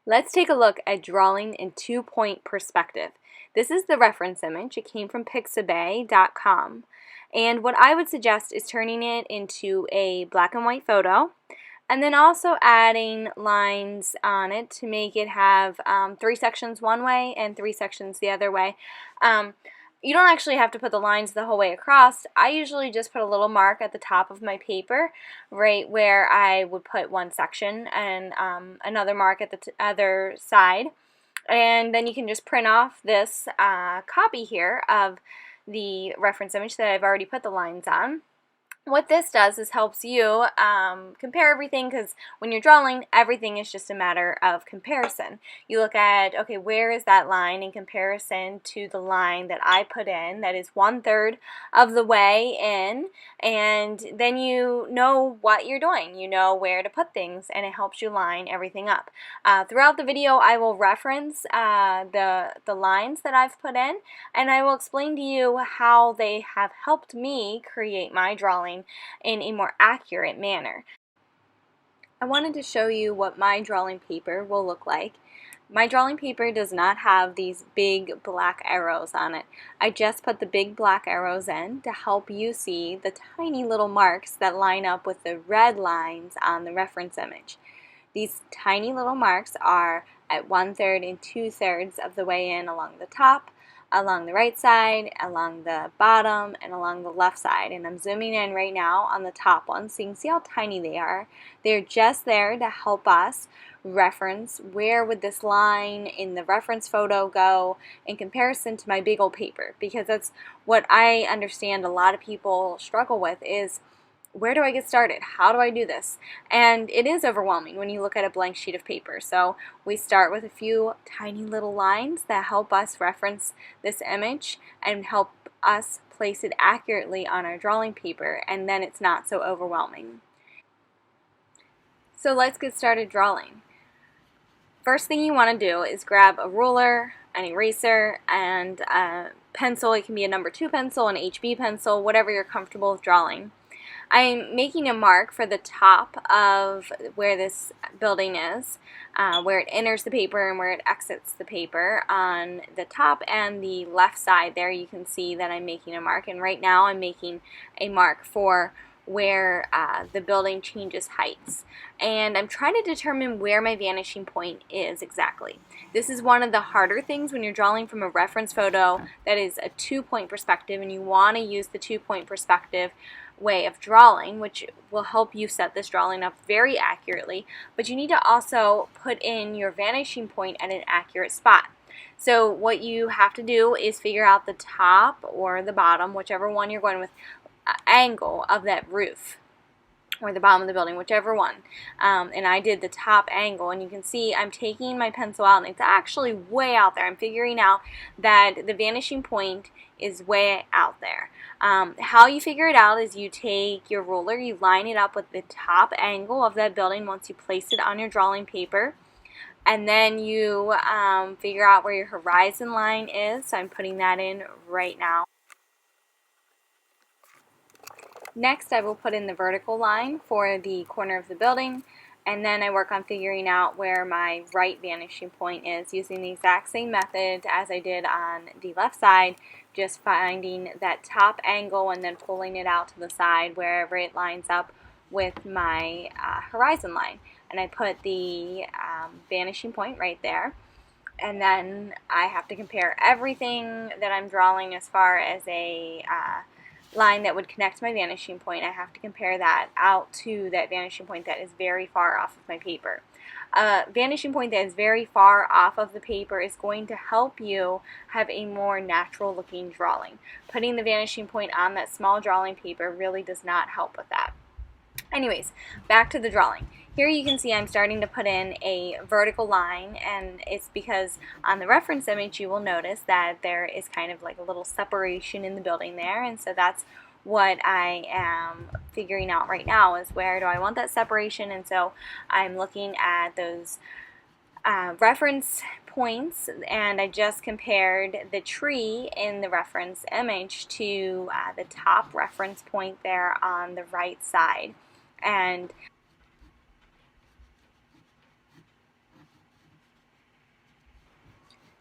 Let's take a look at drawing in two-point perspective. This is the reference image. It came from pixabay.com. And what I would suggest is turning it into a black and white photo and then also adding lines on it to make it have 3 sections one way and 3 sections the other way. You don't actually have to put the lines the whole way across. I usually just put a little mark at the top of my paper right where I would put one section and another mark at the other side. And then you can just print off this copy here of the reference image that I've already put the lines on. What this does is helps you compare everything, because when you're drawing, everything is just a matter of comparison. You look at, okay, where is that line in comparison to the line that I put in that is 1/3 of the way in, and then you know what you're doing. You know where to put things, and it helps you line everything up. Throughout the video, I will reference the lines that I've put in, and I will explain to you how they have helped me create my drawing in a more accurate manner. I wanted to show you what my drawing paper will look like. My drawing paper does not have these big black arrows on it. I just put the big black arrows in to help you see the tiny little marks that line up with the red lines on the reference image. These tiny little marks are at 1/3 and 2/3 of the way in along the top, along the right side, along the bottom, and along the left side. And I'm zooming in right now on the top ones so you can see how tiny they are. They're just there to help us reference where would this line in the reference photo go in comparison to my big old paper, because that's what I understand a lot of people struggle with is, where do I get started? How do I do this? And it is overwhelming when you look at a blank sheet of paper. So we start with a few tiny little lines that help us reference this image and help us place it accurately on our drawing paper, and then it's not so overwhelming. So let's get started drawing. First thing you want to do is grab a ruler, an eraser, and a pencil. It can be a number 2 pencil, an HB pencil, whatever you're comfortable with drawing. I'm making a mark for the top of where this building is, where it enters the paper and where it exits the paper. On the top and the left side there you can see that I'm making a mark, and right now I'm making a mark for where the building changes heights. And I'm trying to determine where my vanishing point is exactly. This is one of the harder things when you're drawing from a reference photo that is a 2-point perspective, and you want to use the 2-point perspective way of drawing, which will help you set this drawing up very accurately, but you need to also put in your vanishing point at an accurate spot. So what you have to do is figure out the top or the bottom, whichever one you're going with, angle of that roof, or the bottom of the building, whichever one. And I did the top angle, and you can see I'm taking my pencil out and it's actually way out there. I'm figuring out that the vanishing point is way out there. How you figure it out is you take your ruler, you line it up with the top angle of that building once you place it on your drawing paper, and then you figure out where your horizon line is. So I'm putting that in right now. Next, I will put in the vertical line for the corner of the building, and then I work on figuring out where my right vanishing point is using the exact same method as I did on the left side, just finding that top angle and then pulling it out to the side wherever it lines up with my horizon line. And I put the vanishing point right there. And then I have to compare everything that I'm drawing as far as a line that would connect my vanishing point. I have to compare that out to that vanishing point that is very far off of my paper. Vanishing point that is very far off of the paper is going to help you have a more natural looking drawing. Putting the vanishing point on that small drawing paper really does not help with that. Anyways, back to the drawing. Here you can see I'm starting to put in a vertical line, and it's because on the reference image you will notice that there is kind of like a little separation in the building there, and so that's what I am figuring out right now, is where do I want that separation. And so I'm looking at those reference points, and I just compared the tree in the reference image to the top reference point there on the right side. And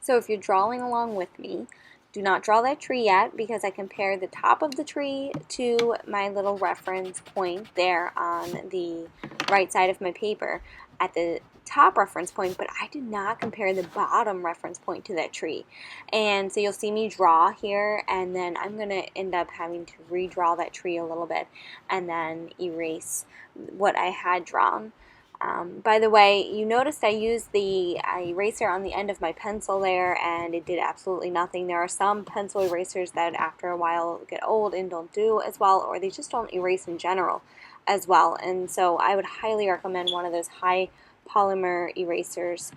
So if you're drawing along with me, do not draw that tree yet because I compared the top of the tree to my little reference point there on the right side of my paper at the top reference point, but I did not compare the bottom reference point to that tree. And so you'll see me draw here, and then I'm going to end up having to redraw that tree a little bit and then erase what I had drawn. By the way, you noticed I used the eraser on the end of my pencil there, and it did absolutely nothing. There are some pencil erasers that after a while get old and don't do as well, or they just don't erase in general as well. And so I would highly recommend one of those high polymer erasers.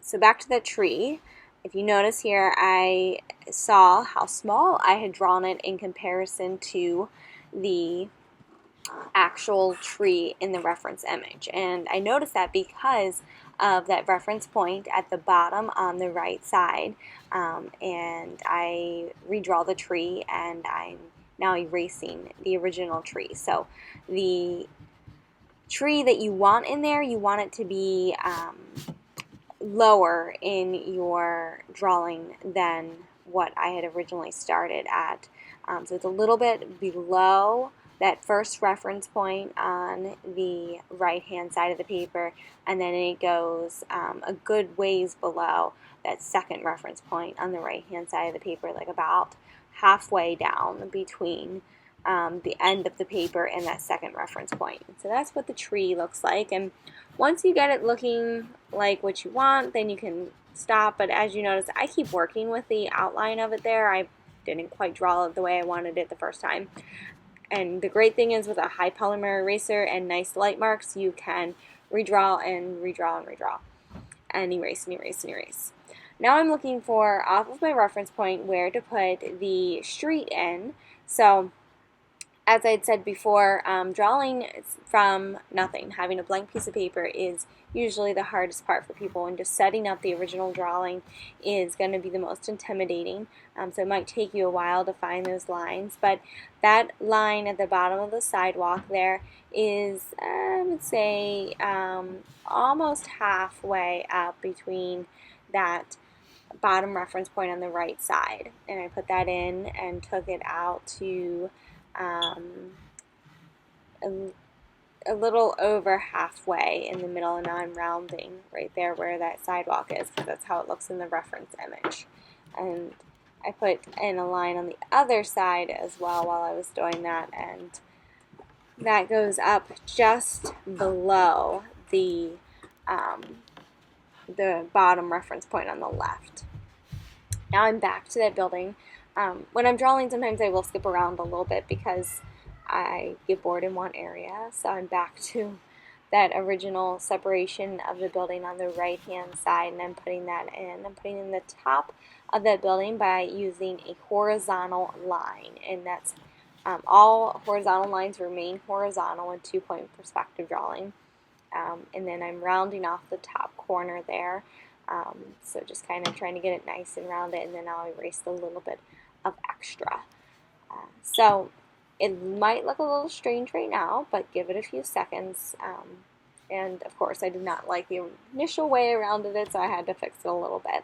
So back to the tree. If you notice here, I saw how small I had drawn it in comparison to the actual tree in the reference image. And I noticed that because of that reference point at the bottom on the right side. And I redraw the tree, and I'm now erasing the original tree. So the tree that you want in there, you want it to be lower in your drawing than what I had originally started at. So it's a little bit below that first reference point on the right hand side of the paper, and then it goes a good ways below that second reference point on the right hand side of the paper, like about halfway down between the end of the paper and that second reference point. So that's what the tree looks like, and once you get it looking like what you want, then you can stop. But as you notice, I keep working with the outline of it there. I didn't quite draw it the way I wanted it the first time. And the great thing is with a high polymer eraser and nice light marks, you can redraw and redraw and redraw and erase and erase and erase. Now I'm looking for, off of my reference point, where to put the street in. So as I had said before, drawing from nothing, having a blank piece of paper, is usually the hardest part for people, and just setting up the original drawing is going to be the most intimidating. So it might take you a while to find those lines, but that line at the bottom of the sidewalk there is, I would say, almost halfway up between that bottom reference point on the right side. And I put that in and took it out to a little over halfway in the middle, and now I'm rounding right there where that sidewalk is, because that's how it looks in the reference image. And I put in a line on the other side as well while I was doing that, and that goes up just below the bottom reference point on the left. Now I'm back to that building. When I'm drawing, sometimes I will skip around a little bit because I get bored in one area, so I'm back to that original separation of the building on the right hand side, and I'm putting that in. I'm putting in the top of that building by using a horizontal line, and that's all horizontal lines remain horizontal in 2-point perspective drawing. And then I'm rounding off the top corner there, so just kind of trying to get it nice and rounded, and then I'll erase a little bit of extra. So it might look a little strange right now, but give it a few seconds. And of course I did not like the initial way I rounded it, so I had to fix it a little bit.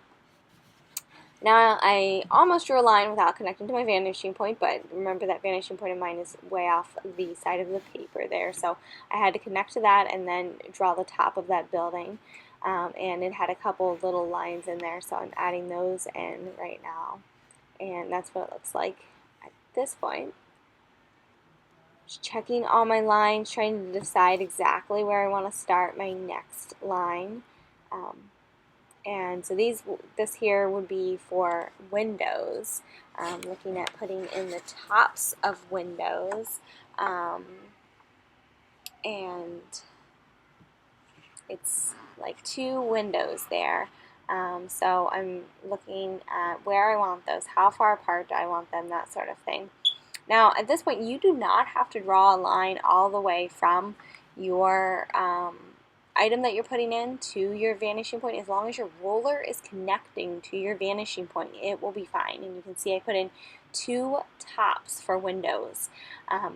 Now I almost drew a line without connecting to my vanishing point, but remember that vanishing point of mine is way off the side of the paper there, so I had to connect to that and then draw the top of that building. And it had a couple of little lines in there, so I'm adding those in right now. And that's what it looks like at this point. Just checking all my lines, trying to decide exactly where I want to start my next line. And so this here would be for windows. Looking at putting in the tops of windows. And it's like 2 windows there. So I'm looking at where I want those, how far apart do I want them, that sort of thing. Now at this point you do not have to draw a line all the way from your item that you're putting in to your vanishing point. As long as your ruler is connecting to your vanishing point, it will be fine. And you can see I put in 2 tops for windows.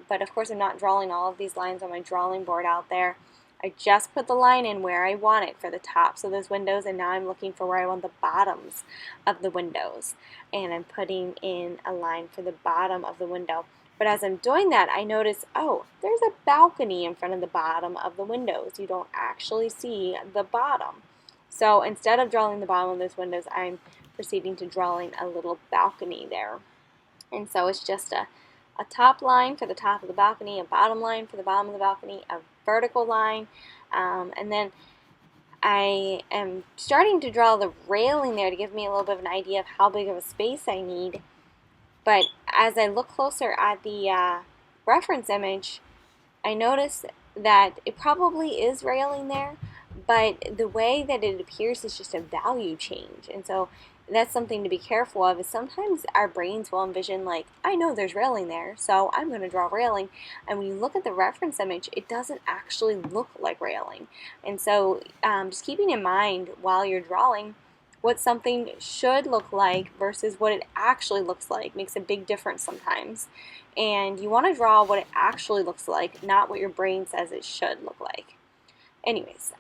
But of course I'm not drawing all of these lines on my drawing board out there. I just put the line in where I want it for the tops of those windows, and now I'm looking for where I want the bottoms of the windows. And I'm putting in a line for the bottom of the window. But as I'm doing that, I notice, oh, there's a balcony in front of the bottom of the windows. You don't actually see the bottom. So instead of drawing the bottom of those windows, I'm proceeding to drawing a little balcony there. And so it's just a top line for the top of the balcony, a bottom line for the bottom of the balcony, a vertical line, and then I am starting to draw the railing there to give me a little bit of an idea of how big of a space I need. But as I look closer at the reference image, I notice that it probably is railing there, but the way that it appears is just a value change. And so that's something to be careful of, is sometimes our brains will envision, like, I know there's railing there, so I'm going to draw railing. And when you look at the reference image, it doesn't actually look like railing. And so just keeping in mind while you're drawing what something should look like versus what it actually looks like makes a big difference sometimes. And you want to draw what it actually looks like, not what your brain says it should look like. Anyways,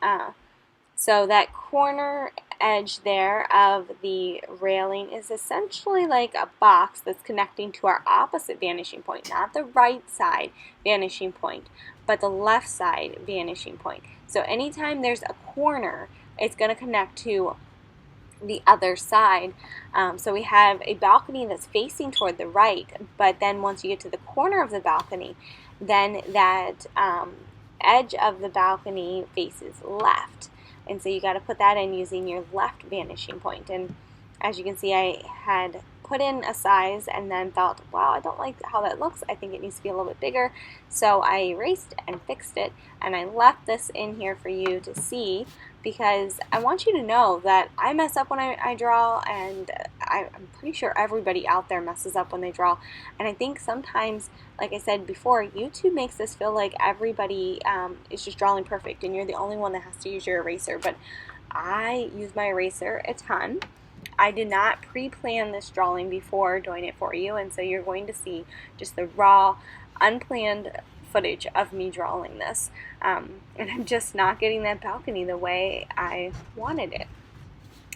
so that corner edge there of the railing is essentially like a box that's connecting to our opposite vanishing point, not the right side vanishing point, but the left side vanishing point. So anytime there's a corner, it's going to connect to the other side. So we have a balcony that's facing toward the right, but then once you get to the corner of the balcony, then that edge of the balcony faces left. And so you got to put that in using your left vanishing point. And as you can see, I had put in a size and then thought, wow, I don't like how that looks. I think it needs to be a little bit bigger. So I erased and fixed it, and I left this in here for you to see, because I want you to know that I mess up when I draw, and I'm pretty sure everybody out there messes up when they draw. And I think sometimes, like I said before, YouTube makes us feel like everybody is just drawing perfect and you're the only one that has to use your eraser. But I use my eraser a ton. I did not pre-plan this drawing before doing it for you, and so you're going to see just the raw, unplanned footage of me drawing this. And I'm just not getting that balcony the way I wanted it.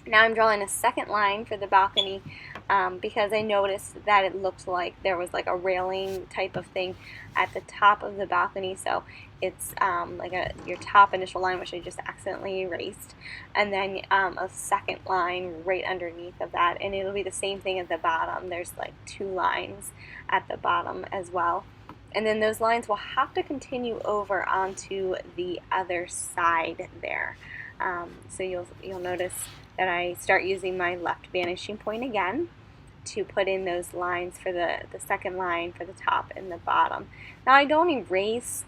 Now I'm drawing a second line for the balcony because I noticed that it looked like there was like a railing type of thing at the top of the balcony. So it's like your top initial line, which I just accidentally erased, and then a second line right underneath of that, and it'll be the same thing at the bottom. There's like 2 lines at the bottom as well. And then those lines will have to continue over onto the other side there. So you'll notice that I start using my left vanishing point again to put in those lines for the second line for the top and the bottom. Now I don't erase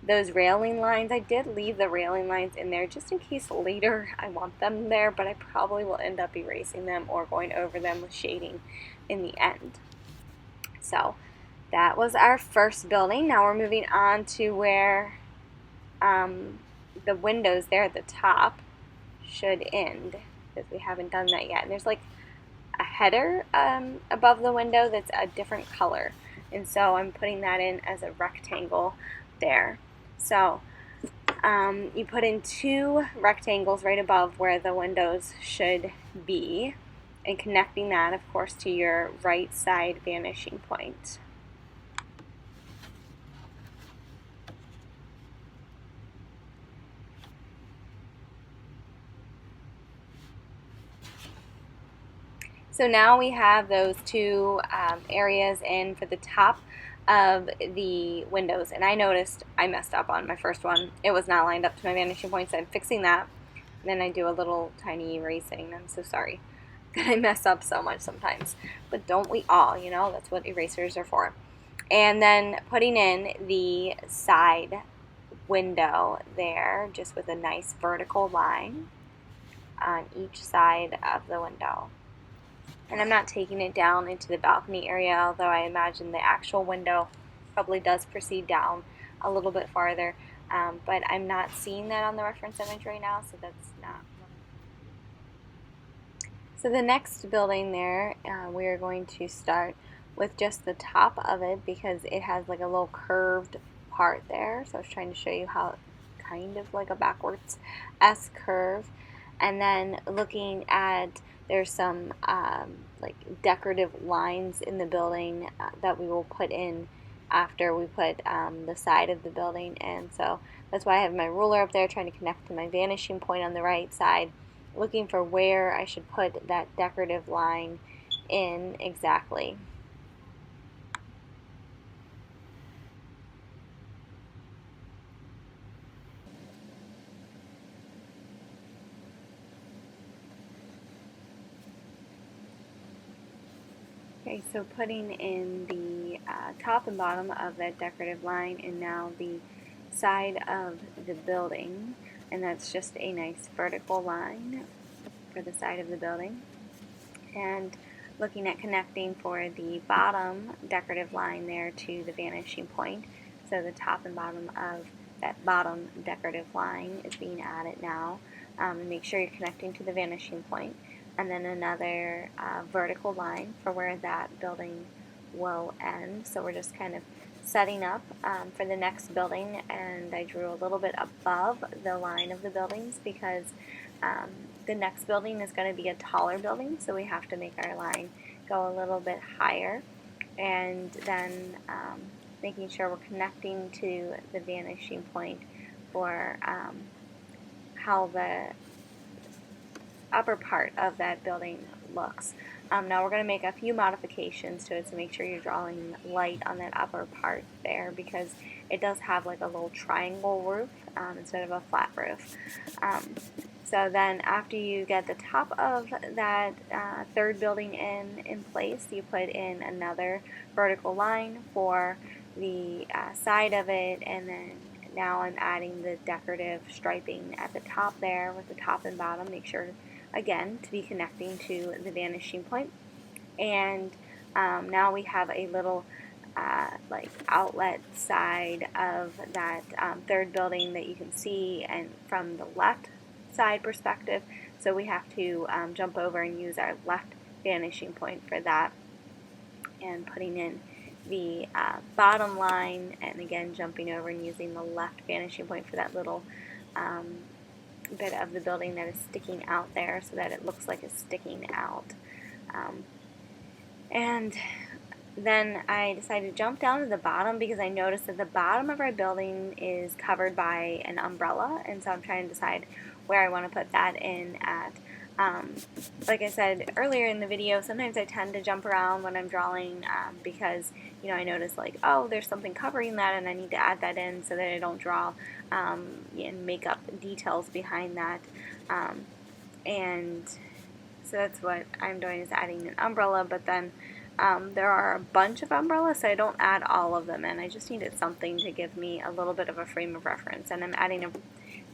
those railing lines. I did leave the railing lines in there just in case later I want them there, but I probably will end up erasing them or going over them with shading in the end. So that was our first building. Now we're moving on to where the windows there at the top should end, because we haven't done that yet. And there's like a header above the window that's a different color, and so I'm putting that in as a rectangle there. So you put in 2 rectangles right above where the windows should be, and connecting that, of course, to your right side vanishing point. So now we have those 2 areas in for the top of the windows, and I noticed I messed up on my first one. It was not lined up to my vanishing point, so I'm fixing that. And then I do a little tiny erasing. I'm so sorry that I mess up so much sometimes, but don't we all? You know, that's what erasers are for. And then putting in the side window there, just with a nice vertical line on each side of the window. And I'm not taking it down into the balcony area, although I imagine the actual window probably does proceed down a little bit farther. But I'm not seeing that on the reference image right now, so that's not. So the next building there, we are going to start with just the top of it because it has like a little curved part there. So I was trying to show you how kind of like a backwards S curve. And then looking at, there's some like decorative lines in the building that we will put in after we put the side of the building in. So that's why I have my ruler up there trying to connect to my vanishing point on the right side, looking for where I should put that decorative line in exactly. Okay, so putting in the top and bottom of that decorative line, and now the side of the building, and that's just a nice vertical line for the side of the building. And looking at connecting for the bottom decorative line there to the vanishing point. So the top and bottom of that bottom decorative line is being added now. And make sure you're connecting to the vanishing point. And then another vertical line for where that building will end. So we're just kind of setting up for the next building, and I drew a little bit above the line of the buildings because the next building is going to be a taller building, so we have to make our line go a little bit higher. And then making sure we're connecting to the vanishing point for how the upper part of that building looks. Now we're going to make a few modifications to it, so make sure you're drawing light on that upper part there because it does have like a little triangle roof instead of a flat roof. So then after you get the top of that third building in place, you put in another vertical line for the side of it, and then now I'm adding the decorative striping at the top there with the top and bottom. Make sure again to be connecting to the vanishing point. And now we have a little like outlet side of that third building that you can see and from the left side perspective, so we have to jump over and use our left vanishing point for that, and putting in the bottom line, and again jumping over and using the left vanishing point for that little bit of the building that is sticking out there so that it looks like it's sticking out. And then I decided to jump down to the bottom because I noticed that the bottom of our building is covered by an umbrella, and so I'm trying to decide where I want to put that in at. Like I said earlier in the video, sometimes I tend to jump around when I'm drawing because I notice like, oh, there's something covering that and I need to add that in so that I don't draw and make up details behind that. And so that's what I'm doing, is adding an umbrella, but then there are a bunch of umbrellas, so I don't add all of them in. I just needed something to give me a little bit of a frame of reference, and I'm adding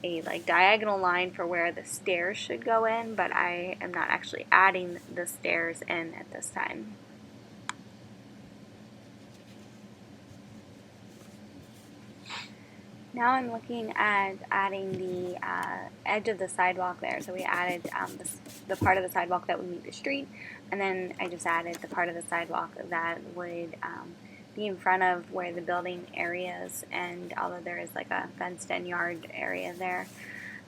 a like diagonal line for where the stairs should go in, but I am not actually adding the stairs in at this time. Now I'm looking at adding the edge of the sidewalk there. So we added the part of the sidewalk that would meet the street, and then I just added the part of the sidewalk that would be in front of where the building areas, and although there is like a fenced-in yard area there.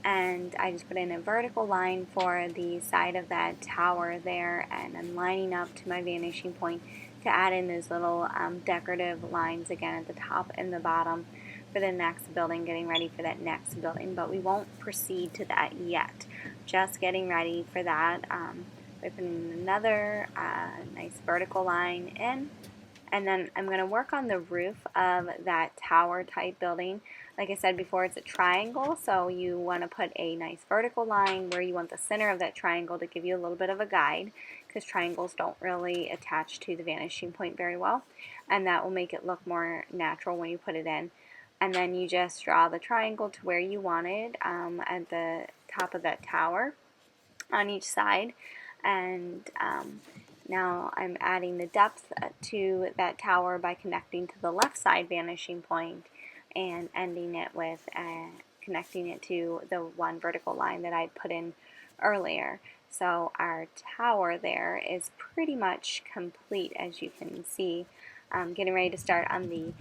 And I just put in a vertical line for the side of that tower there, and I'm lining up to my vanishing point to add in those little decorative lines again at the top and the bottom for the next building, getting ready for that next building. But we won't proceed to that yet. Just getting ready for that. By putting another nice vertical line in. And then I'm going to work on the roof of that tower type building. Like I said before, it's a triangle, so you want to put a nice vertical line where you want the center of that triangle to give you a little bit of a guide, because triangles don't really attach to the vanishing point very well, and that will make it look more natural when you put it in. And then you just draw the triangle to where you want it at the top of that tower on each side. And now I'm adding the depth to that tower by connecting to the left side vanishing point and ending it with connecting it to the one vertical line that I put in earlier. So our tower there is pretty much complete, as you can see. getting ready to start on the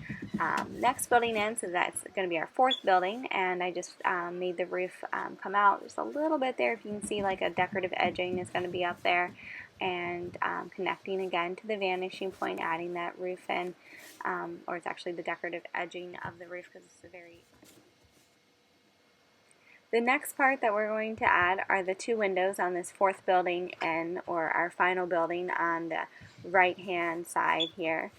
next building in, so that's going to be our fourth building, and I just made the roof come out just a little bit there. If you can see, like a decorative edging is going to be up there, and connecting again to the vanishing point, adding that roof in, or it's actually the decorative edging of the roof because it's a very... The next part that we're going to add are the two windows on this fourth building in, or our final building on the right hand side here.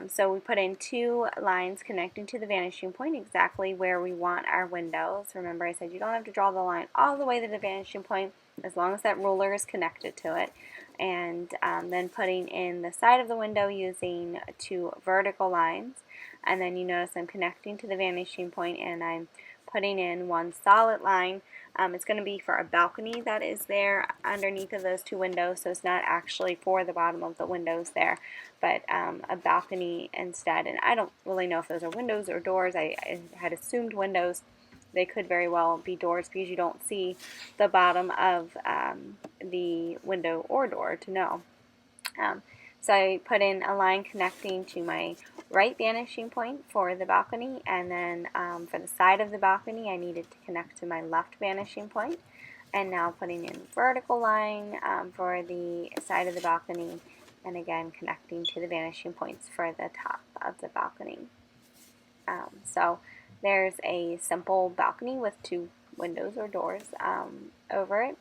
So we put in two lines connecting to the vanishing point exactly where we want our windows. Remember, I said you don't have to draw the line all the way to the vanishing point as long as that ruler is connected to it. And then putting in the side of the window using two vertical lines. And then you notice I'm connecting to the vanishing point, and I'm putting in one solid line. It's going to be for a balcony that is there underneath of those two windows, so it's not actually for the bottom of the windows there, but a balcony instead. And I don't really know if those are windows or doors. I had assumed windows. They could very well be doors because you don't see the bottom of the window or door to know. So I put in a line connecting to my right vanishing point for the balcony, and then for the side of the balcony I needed to connect to my left vanishing point. And now putting in a vertical line for the side of the balcony, and again connecting to the vanishing points for the top of the balcony. So there's a simple balcony with two windows or doors over it.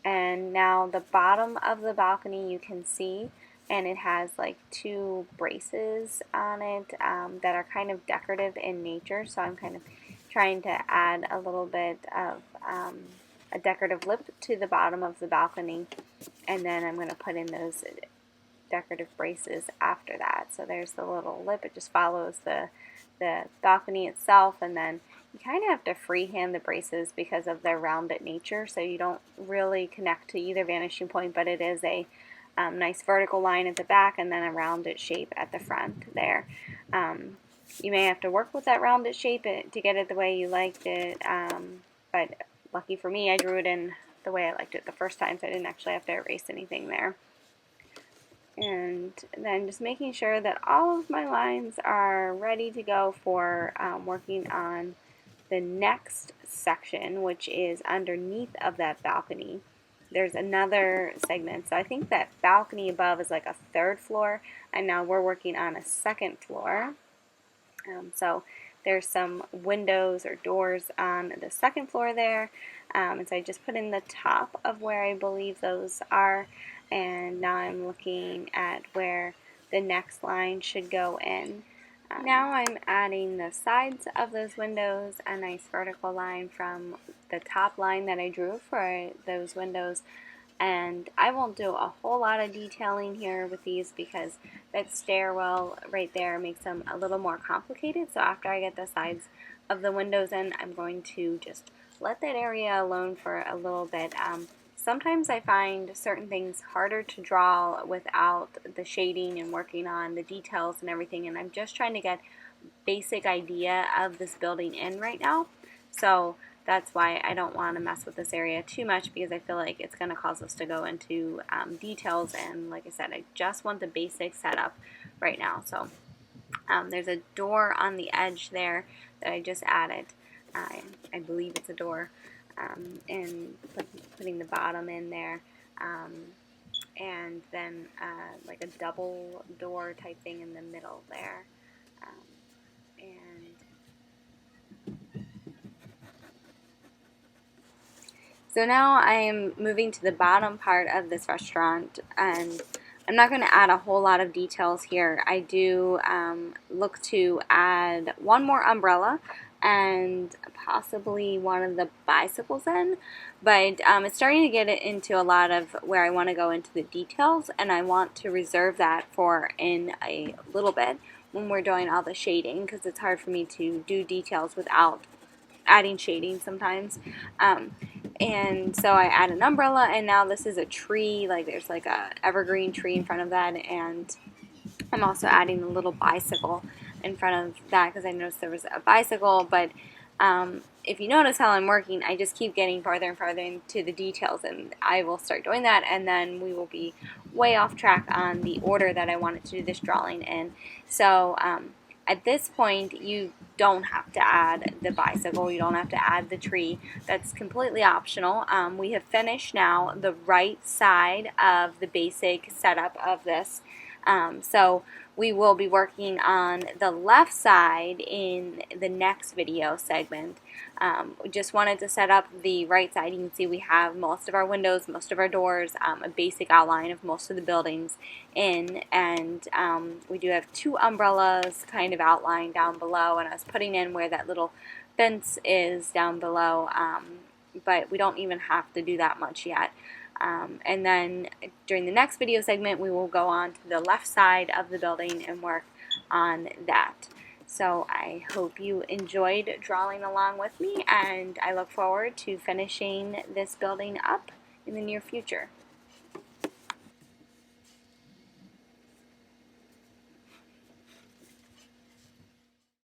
And now the bottom of the balcony you can see, and it has like two braces on it that are kind of decorative in nature, so I'm kind of trying to add a little bit of a decorative lip to the bottom of the balcony, and then I'm going to put in those decorative braces after that. So there's the little lip, it just follows the balcony itself, and then you kind of have to freehand the braces because of their rounded nature, so you don't really connect to either vanishing point, but it is a nice vertical line at the back and then a rounded shape at the front there. You may have to work with that rounded shape to get it the way you liked it, but lucky for me I drew it in the way I liked it the first time, so I didn't actually have to erase anything there. And then just making sure that all of my lines are ready to go for working on the next section, which is underneath of that balcony. There's another segment, so I think that balcony above is like a third floor, and now we're working on a second floor. So there's some windows or doors on the second floor there, and so I just put in the top of where I believe those are, and now I'm looking at where the next line should go in. Now I'm adding the sides of those windows, a nice vertical line from the top line that I drew for those windows. And I won't do a whole lot of detailing here with these because that stairwell right there makes them a little more complicated. So after I get the sides of the windows in, I'm going to just let that area alone for a little bit. Sometimes I find certain things harder to draw without the shading and working on the details and everything, and I'm just trying to get a basic idea of this building in right now. So that's why I don't want to mess with this area too much, because I feel like it's going to cause us to go into details, and like I said, I just want the basic setup right now. So there's a door on the edge there that I just added. I believe it's a door. And putting the bottom in there, and then like a double door type thing in the middle there, and so now I am moving to the bottom part of this restaurant, and I'm not going to add a whole lot of details here. I do look to add one more umbrella and possibly one of the bicycles in, but it's starting to get into a lot of where I want to go into the details, and I want to reserve that for in a little bit when we're doing all the shading, because it's hard for me to do details without adding shading sometimes. And so I add an umbrella, and now this is a tree, like there's like a evergreen tree in front of that, and I'm also adding a little bicycle in front of that because I noticed there was a bicycle, but if you notice how I'm working, I just keep getting farther and farther into the details, and I will start doing that, and then we will be way off track on the order that I wanted to do this drawing in. So at this point, you don't have to add the bicycle, you don't have to add the tree. That's completely optional. We have finished now the right side of the basic setup of this. So we will be working on the left side in the next video segment. We just wanted to set up the right side. You can see we have most of our windows, most of our doors, a basic outline of most of the buildings in, and we do have 2 umbrellas kind of outlined down below, and I was putting in where that little fence is down below, but we don't even have to do that much yet. And then during the next video segment, we will go on to the left side of the building and work on that. So I hope you enjoyed drawing along with me, and I look forward to finishing this building up in the near future.